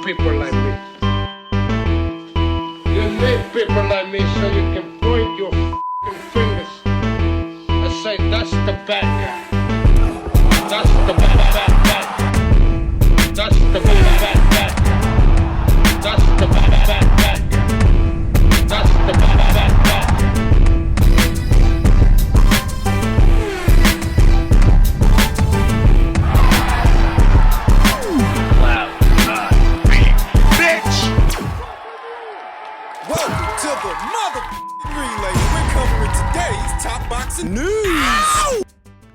people like me. You need people like me so you can point your f***ing fingers and say, that's the bad guy. That's the bad guy. That's the bad guy. That's the bad guy. That's the bad guy. Welcome to the relay. We're covering today's top boxing news.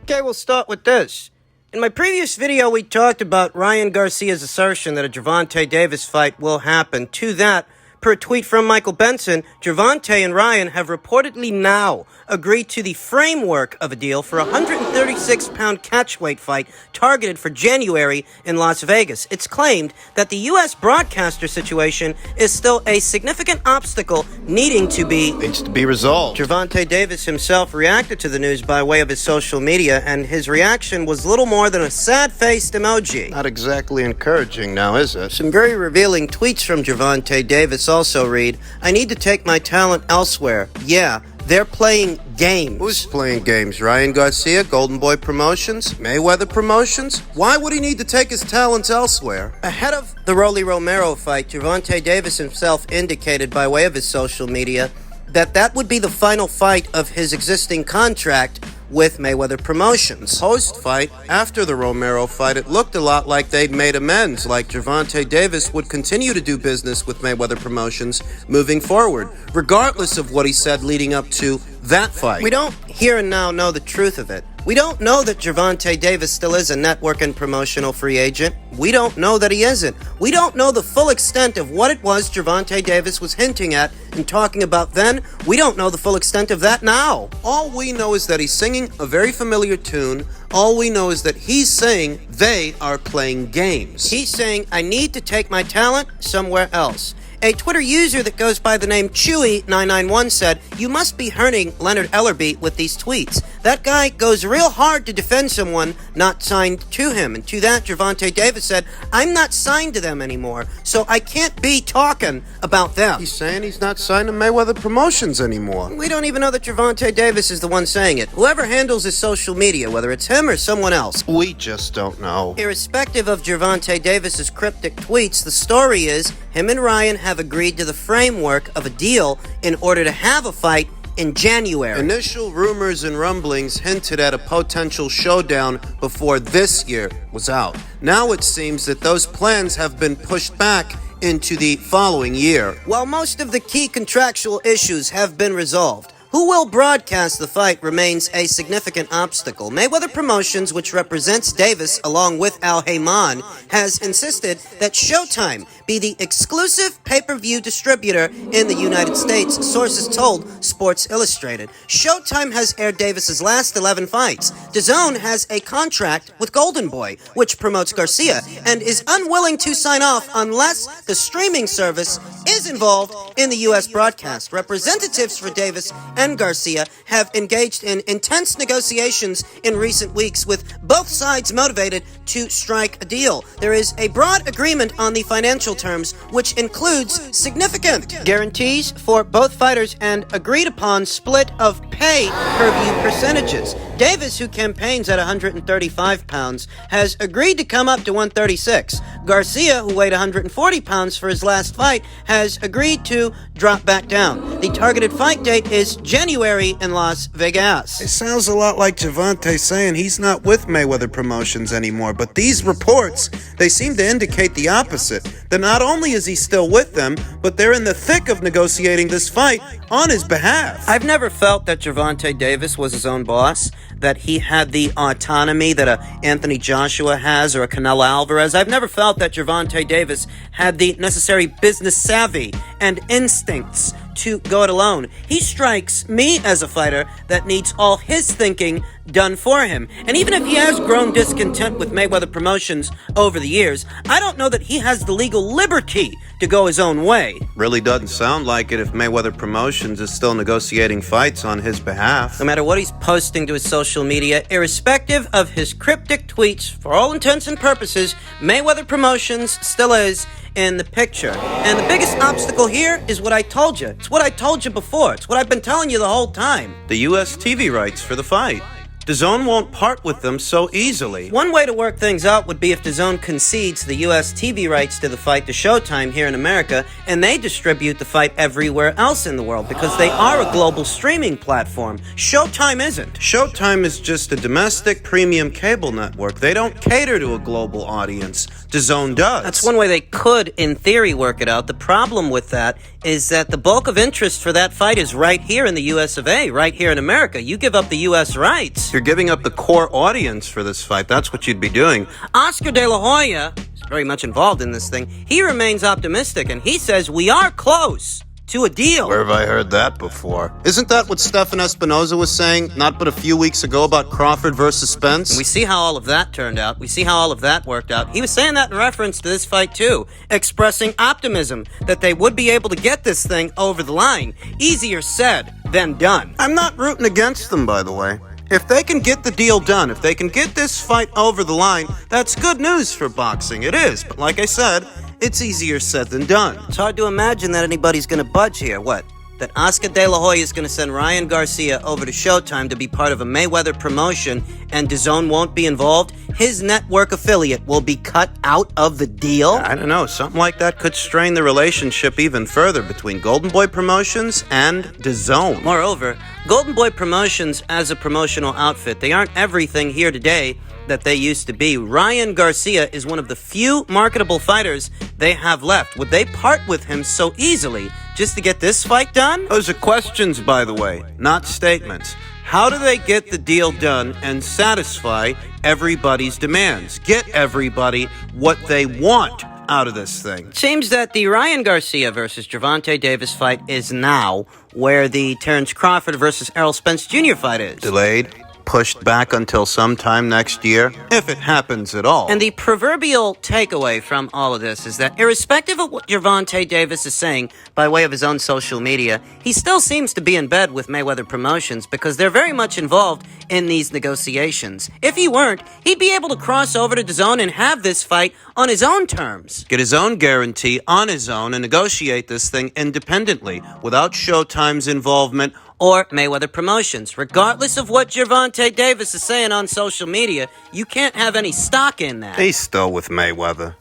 Okay, we'll start with this. In my previous video, we talked about Ryan Garcia's assertion that a Gervonta Davis fight will happen. To that, per tweet from Michael Benson, Gervonta and Ryan have reportedly now agreed to the framework of a deal for a 136-pound catchweight fight targeted for January in Las Vegas. It's claimed that the U.S. broadcaster situation is still a significant obstacle needs to be resolved. Gervonta Davis himself reacted to the news by way of his social media, and his reaction was little more than a sad-faced emoji. Not exactly encouraging now, is it? Some very revealing tweets from Gervonta Davis also read, I need to take my talent elsewhere. Yeah, they're playing games. Who's playing games? Ryan Garcia, Golden Boy Promotions, Mayweather Promotions? Why would he need to take his talents elsewhere? Ahead of the Rolly Romero fight, Gervonta Davis himself indicated by way of his social media that would be the final fight of his existing contract with Mayweather Promotions. Post-fight, after the Romero fight, it looked a lot like they'd made amends, like Gervonta Davis would continue to do business with Mayweather Promotions moving forward, regardless of what he said leading up to that fight. We don't here and now know the truth of it. We don't know that Gervonta Davis still is a network and promotional free agent. We don't know that he isn't. We don't know the full extent of what it was Gervonta Davis was hinting at and talking about then. We don't know the full extent of that now. All we know is that he's singing a very familiar tune. All we know is that he's saying they are playing games. He's saying, I need to take my talent somewhere else. A Twitter user that goes by the name Chewy991 said, you must be hurting Leonard Ellerby with these tweets. That guy goes real hard to defend someone not signed to him. And to that, Gervonta Davis said, I'm not signed to them anymore, so I can't be talking about them. He's saying he's not signed to Mayweather Promotions anymore. We don't even know that Gervonta Davis is the one saying it. Whoever handles his social media, whether it's him or someone else. We just don't know. Irrespective of Gervonta Davis's cryptic tweets, the story is him and Ryan have agreed to the framework of a deal in order to have a fight in January. Initial rumors and rumblings hinted at a potential showdown before this year was out. Now it seems that those plans have been pushed back into the following year. While most of the key contractual issues have been resolved, who will broadcast the fight remains a significant obstacle. Mayweather Promotions, which represents Davis along with Al Heyman, has insisted that Showtime be the exclusive pay-per-view distributor in the United States, sources told Sports Illustrated. Showtime has aired Davis's last 11 fights. DAZN has a contract with Golden Boy, which promotes Garcia, and is unwilling to sign off unless the streaming service is involved in the U.S. broadcast. Representatives for Davis and Garcia have engaged in intense negotiations in recent weeks, with both sides motivated to strike a deal. There is a broad agreement on the financial terms, which includes significant guarantees for both fighters and agreed upon split of pay-per-view percentages. Davis, who campaigns at 135 pounds, has agreed to come up to 136. Garcia, who weighed 140 pounds for his last fight, has agreed to drop back down. The targeted fight date is January in Las Vegas. It sounds a lot like Gervonta saying he's not with Mayweather Promotions anymore, but these reports, they seem to indicate the opposite. That not only is he still with them, but they're in the thick of negotiating this fight on his behalf. I've never felt that Gervonta Davis was his own boss, that he had the autonomy that a Anthony Joshua has or a Canelo Alvarez. I've never felt that Gervonta Davis had the necessary business savvy and instincts to go it alone. He strikes me as a fighter that needs all his thinking done for him. And even if he has grown discontent with Mayweather Promotions over the years, I don't know that he has the legal liberty to go his own way. Really doesn't sound like it if Mayweather Promotions is still negotiating fights on his behalf. No matter what he's posting to his social media, irrespective of his cryptic tweets, for all intents and purposes, Mayweather Promotions still is in the picture. And the biggest obstacle here is what I told you. It's what I told you before. It's what I've been telling you the whole time. The U.S. TV rights for the fight. DAZN won't part with them so easily. One way to work things out would be if DAZN concedes the U.S. TV rights to the fight to Showtime here in America, and they distribute the fight everywhere else in the world, because they are a global streaming platform. Showtime isn't. Showtime is just a domestic premium cable network. They don't cater to a global audience. DAZN does. That's one way they could, in theory, work it out. The problem with that is that the bulk of interest for that fight is right here in the U.S. of A., right here in America. You give up the U.S. rights. You're giving up the core audience for this fight. That's what you'd be doing. Oscar De La Hoya is very much involved in this thing. He remains optimistic, and he says we are close to a deal. Where have I heard that before? Isn't that what Stefan Espinoza was saying not but a few weeks ago about Crawford versus Spence? And we see how all of that turned out. We see how all of that worked out. He was saying that in reference to this fight, too, expressing optimism that they would be able to get this thing over the line. Easier said than done. I'm not rooting against them, by the way. If they can get the deal done, if they can get this fight over the line, that's good news for boxing. It is. But like I said, it's easier said than done. It's hard to imagine that anybody's going to budge here. What? That Oscar De La Hoya is going to send Ryan Garcia over to Showtime to be part of a Mayweather promotion, and DAZN won't be involved? His network affiliate will be cut out of the deal? I don't know. Something like that could strain the relationship even further between Golden Boy Promotions and DAZN. Moreover, Golden Boy Promotions as a promotional outfit, they aren't everything here today that they used to be. Ryan Garcia is one of the few marketable fighters they have left. Would they part with him so easily just to get this fight done? Those are questions, by the way, not statements. How do they get the deal done and satisfy everybody's demands? Get everybody what they want out of this thing. It seems that the Ryan Garcia versus Gervonta Davis fight is now where the Terrence Crawford versus Errol Spence Jr. fight is. Delayed, pushed back until sometime next year, if it happens at all. And the proverbial takeaway from all of this is that irrespective of what Gervonta Davis is saying by way of his own social media, he still seems to be in bed with Mayweather Promotions because they're very much involved in these negotiations. If he weren't, he'd be able to cross over to DAZN and have this fight on his own terms. Get his own guarantee on his own and negotiate this thing independently without Showtime's involvement or Mayweather Promotions. Regardless of what Gervonta Davis is saying on social media, you can't have any stock in that. He's still with Mayweather.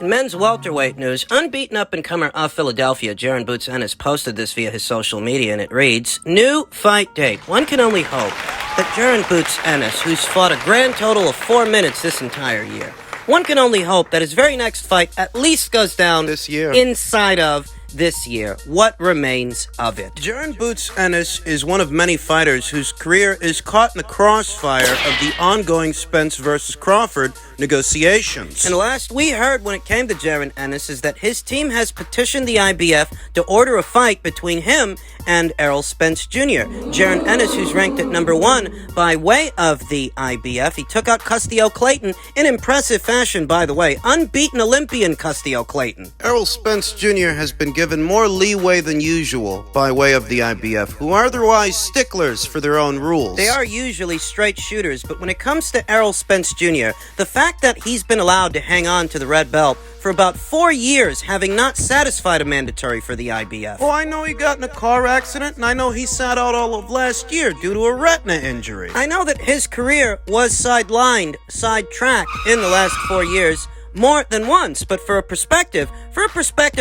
In men's welterweight news, unbeaten up-and-comer of Philadelphia, Jarron Boots Ennis, posted this via his social media, and it reads, "New fight date. One can only hope that Jarron Boots Ennis, who's fought a grand total of 4 minutes this entire year, one can only hope that his very next fight at least goes down this year. Inside of this year. What remains of it?" Jarron Boots Ennis is one of many fighters whose career is caught in the crossfire of the ongoing Spence versus Crawford negotiations. And the last we heard when it came to Jarron Ennis is that his team has petitioned the IBF to order a fight between him and Errol Spence Jr. Jarron Ennis, who's ranked at number 1 by way of the IBF, he took out Custio Clayton in impressive fashion, by the way. Unbeaten Olympian Custio Clayton. Errol Spence Jr. has been given more leeway than usual by way of the IBF, who are otherwise sticklers for their own rules. They are usually straight shooters, but when it comes to Errol Spence Jr., the fact that he's been allowed to hang on to the red belt for about 4 years, having not satisfied a mandatory for the IBF. Oh, I know he got in a car accident, and I know he sat out all of last year due to a retina injury. I know that his career was sidetracked in the last 4 years, more than once, but for a perspective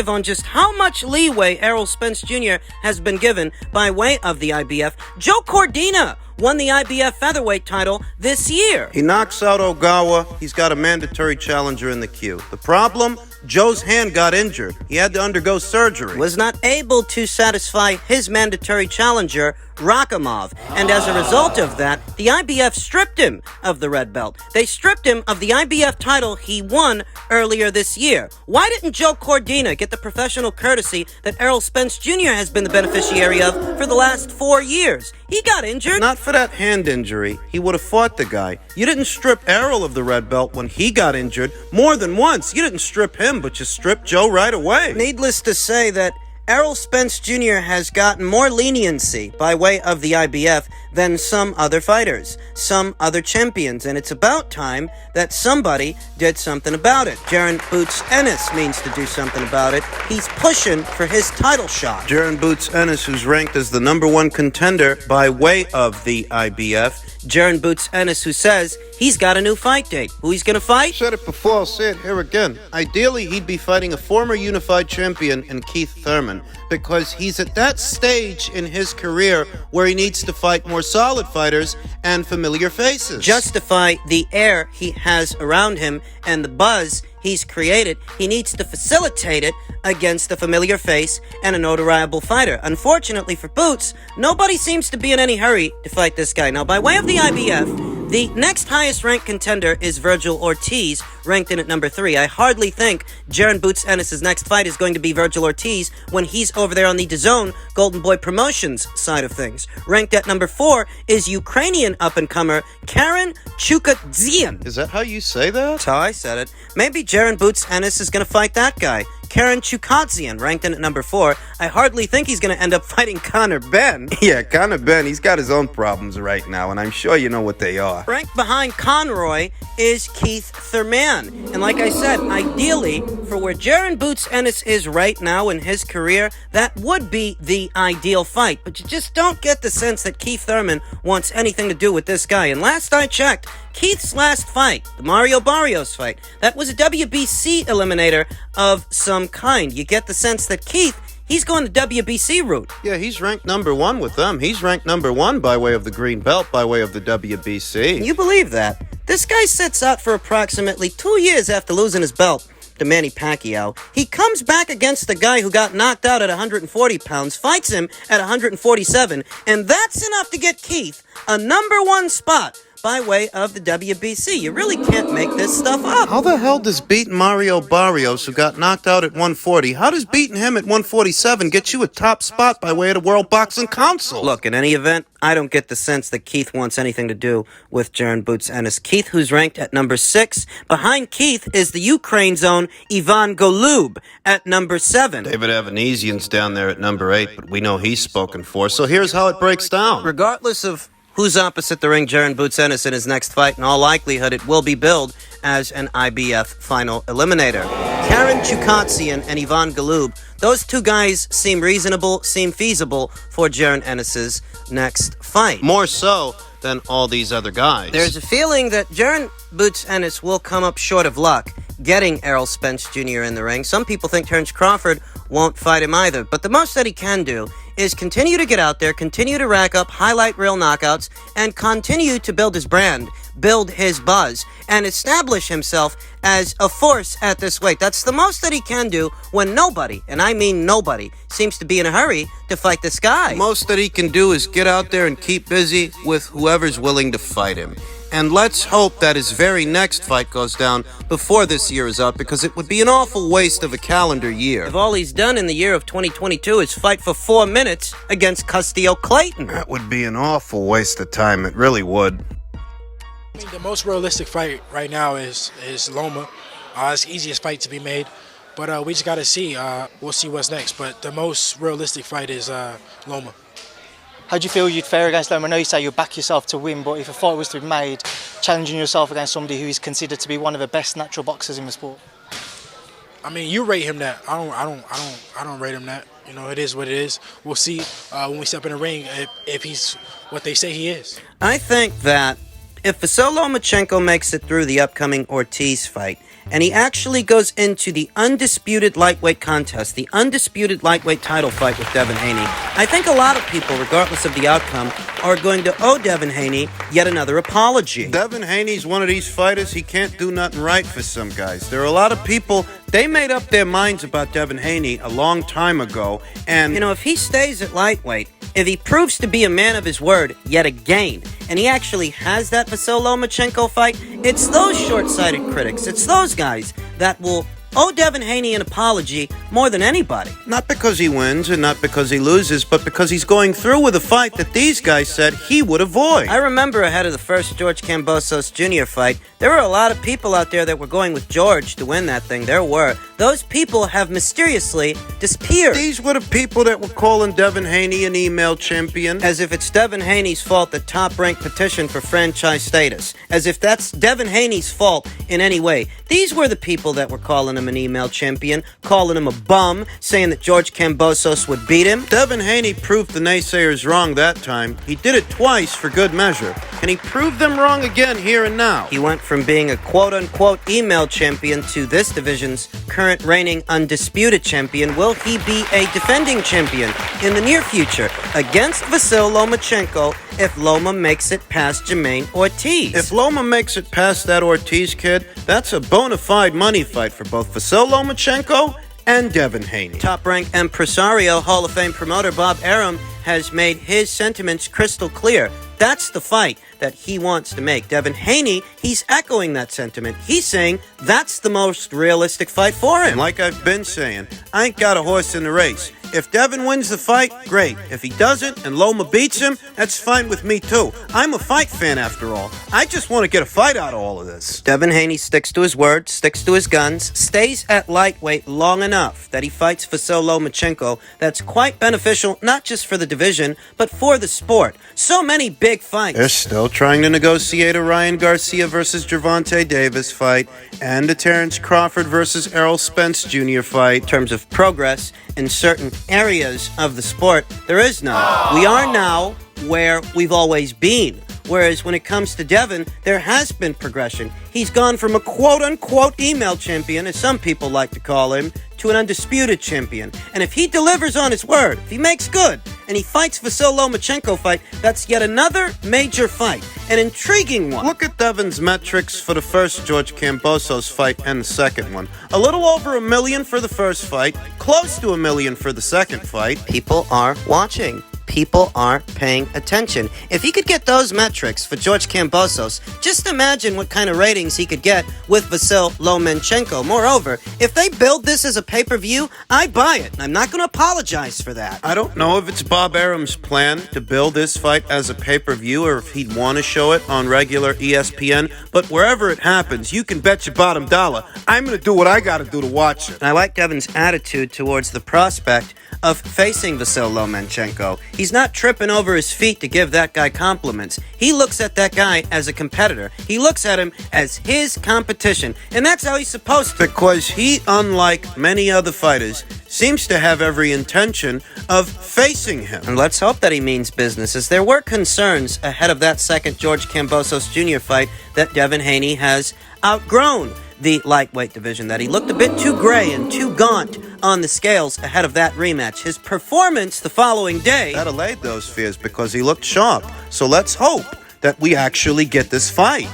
on just how much leeway Errol Spence Jr. has been given by way of the IBF, Joe Cordina won the IBF featherweight title this year. He knocks out Ogawa. He's got a mandatory challenger in the queue. The problem? Joe's hand got injured. He had to undergo surgery. Was not able to satisfy his mandatory challenger, Rakhimov. And as a result of that, the IBF stripped him of the red belt. They stripped him of the IBF title he won earlier this year. Why didn't Joe Cordina get the professional courtesy that Errol Spence Jr. has been the beneficiary of for the last 4 years? He got injured. Not for that hand injury. He would have fought the guy. You didn't strip Errol of the red belt when he got injured more than once. You didn't strip him, but you stripped Joe right away. Needless to say that Errol Spence Jr. has gotten more leniency by way of the IBF than some other fighters, some other champions, and it's about time that somebody did something about it. Jarron Boots Ennis means to do something about it. He's pushing for his title shot. Jarron Boots Ennis, who's ranked as the #1 contender by way of the IBF. Jarron Boots Ennis, who says he's got a new fight date. Who he's gonna fight? Said it before, I'll say it here again. Ideally, he'd be fighting a former unified champion in Keith Thurman, because he's at that stage in his career where he needs to fight more solid fighters and familiar faces. Justify the air he has around him and the buzz he's created. He needs to facilitate it against a familiar face and a notoriable fighter. Unfortunately for Boots, nobody seems to be in any hurry to fight this guy. Now, by way of the IBF, the next highest ranked contender is Virgil Ortiz, ranked in at number 3. I hardly think Jarron Boots Ennis' next fight is going to be Virgil Ortiz when he's over there on the DAZN Golden Boy Promotions side of things. Ranked at number 4 is Ukrainian up-and-comer Karen Chukadzian. Is that how you say that? That's how I said it. Maybe Jarron Boots Ennis is going to fight that guy. Karen Chukadzian, ranked in at number 4. I hardly think he's going to end up fighting Conor Benn. Yeah, Conor Benn, he's got his own problems right now, and I'm sure you know what they are. Ranked behind Conroy is Keith Thurman. And like I said, ideally, for where Jarron Boots Ennis is right now in his career, that would be the ideal fight. But you just don't get the sense that Keith Thurman wants anything to do with this guy. And last I checked, Keith's last fight, the Mario Barrios fight, that was a WBC eliminator of some kind. You get the sense that Keith, he's going the WBC route. Yeah, he's ranked #1 with them. He's ranked #1 by way of the green belt, by way of the WBC. Can you believe that? This guy sits out for approximately 2 years after losing his belt to Manny Pacquiao. He comes back against the guy who got knocked out at 140 pounds, fights him at 147, and that's enough to get Keith a #1 spot by way of the WBC. You really can't make this stuff up. How the hell does beating Mario Barrios, who got knocked out at 140, how does beating him at 147 get you a top spot by way of the World Boxing Council? Look, in any event, I don't get the sense that Keith wants anything to do with Jarron Boots Ennis. Keith, who's ranked at number 6. Behind Keith is the Ukraine's own Ivan Golub at number 7. David Evanesian's down there at number 8, but we know he's spoken for. So here's how it breaks down. Regardless of who's opposite the ring, Jarron Boots Ennis in his next fight, in all likelihood, it will be billed as an IBF final eliminator. Karen Chukadzian and Ivan Golub, those two guys seem reasonable, seem feasible for Jarron Ennis' next fight. More so than all these other guys. There's a feeling that Jarron Boots Ennis will come up short of luck getting Errol Spence Jr. in the ring. Some people think Terrence Crawford won't fight him either, but the most that he can do is continue to get out there, continue to rack up highlight reel knockouts, and continue to build his brand, build his buzz, and establish himself as a force at this weight. That's the most that he can do when nobody, and I mean nobody, seems to be in a hurry to fight this guy. Most that he can do is get out there and keep busy with whoever's willing to fight him. And let's hope that his very next fight goes down before this year is up, because it would be an awful waste of a calendar year. If all he's done in the year of 2022 is fight for 4 minutes against Castillo Clayton. That would be an awful waste of time. It really would. I mean, the most realistic fight right now is Loma. It's the easiest fight to be made, but we just got to see. We'll see what's next, but the most realistic fight is Loma. How do you feel you'd fare against Loma? I know you say you'll back yourself to win, but if a fight was to be made, challenging yourself against somebody who is considered to be one of the best natural boxers in the sport. I mean, you rate him that. I don't rate him that. You know, it is what it is. We'll see when we step in the ring if he's what they say he is. I think that if Vasyl Lomachenko makes it through the upcoming Ortiz fight, and he actually goes into the undisputed lightweight contest, the undisputed lightweight title fight with Devin Haney, I think a lot of people, regardless of the outcome, are going to owe Devin Haney yet another apology. Devin Haney's one of these fighters, he can't do nothing right for some guys. There are a lot of people, they made up their minds about Devin Haney a long time ago, and you know, if he stays at lightweight, if he proves to be a man of his word yet again, and he actually has that Vasyl Lomachenko fight, it's those short-sighted critics, it's those guys that will owe Devin Haney an apology more than anybody. Not because he wins and not because he loses, but because he's going through with a fight that these guys said he would avoid. I remember ahead of the first George Kambosos Jr. fight, there were a lot of people out there that were going with George to win that thing. There were. Those people have mysteriously disappeared. These were the people that were calling Devin Haney an email champion. As if it's Devin Haney's fault that Top Rank petitioned for franchise status. As if that's Devin Haney's fault in any way. These were the people that were calling him an email champion, calling him a bum, saying that George Kambosos would beat him. Devin Haney proved the naysayers wrong that time. He did it twice for good measure. And he proved them wrong again here and now. He went from being a quote-unquote email champion to this division's current reigning undisputed champion. Will he be a defending champion in the near future against Vasil Lomachenko if Loma makes it past Jermaine Ortiz? If Loma makes it past that Ortiz kid, that's a bona fide money fight for both Vasil Lomachenko and Devin Haney. Top-rank impresario, Hall of Fame promoter Bob Arum has made his sentiments crystal clear. That's the fight that he wants to make. Devin Haney, he's echoing that sentiment. He's saying that's the most realistic fight for him. And like I've been saying, I ain't got a horse in the race. If Devin wins the fight, great. If he doesn't and Loma beats him, that's fine with me too. I'm a fight fan after all. I just want to get a fight out of all of this. Devin Haney sticks to his word, sticks to his guns, stays at lightweight long enough that he fights Vasil Lomachenko. That's quite beneficial, not just for the division, but for the sport. So many big fights. They're still trying to negotiate a Ryan Garcia versus Gervonta Davis fight and a Terrence Crawford versus Errol Spence Jr. fight. In terms of progress in certain areas of the sport, there is none. We are now where we've always been. Whereas when it comes to Devin, there has been progression. He's gone from a quote-unquote email champion, as some people like to call him, to an undisputed champion. And if he delivers on his word, if he makes good, and he fights Vasil Lomachenko fight, that's yet another major fight. An intriguing one. Look at Devin's metrics for the first George Kambosos fight and the second one. A little over $1 million for the first fight, close to $1 million for the second fight. People are watching. People are paying attention. If he could get those metrics for George Kambosos, just imagine what kind of ratings he could get with Vasil Lomachenko. Moreover, if they build this as a pay-per-view, I buy it. I'm not going to apologize for that. I don't know if it's Bob Arum's plan to build this fight as a pay-per-view or if he'd want to show it on regular ESPN, but wherever it happens, you can bet your bottom dollar I'm going to do what I got to do to watch it. I like Devin's attitude towards the prospect of facing Vasil Lomachenko. He's not tripping over his feet to give that guy compliments. He looks at that guy as a competitor. He looks at him as his competition. And that's how he's supposed to. Because he, unlike many other fighters, seems to have every intention of facing him. And let's hope that he means business, as there were concerns ahead of that second George Kambosos Jr. fight that Devin Haney has outgrown the lightweight division, that he looked a bit too gray and too gaunt on the scales ahead of that rematch. His performance the following day that allayed those fears because he looked sharp. So let's hope that we actually get this fight.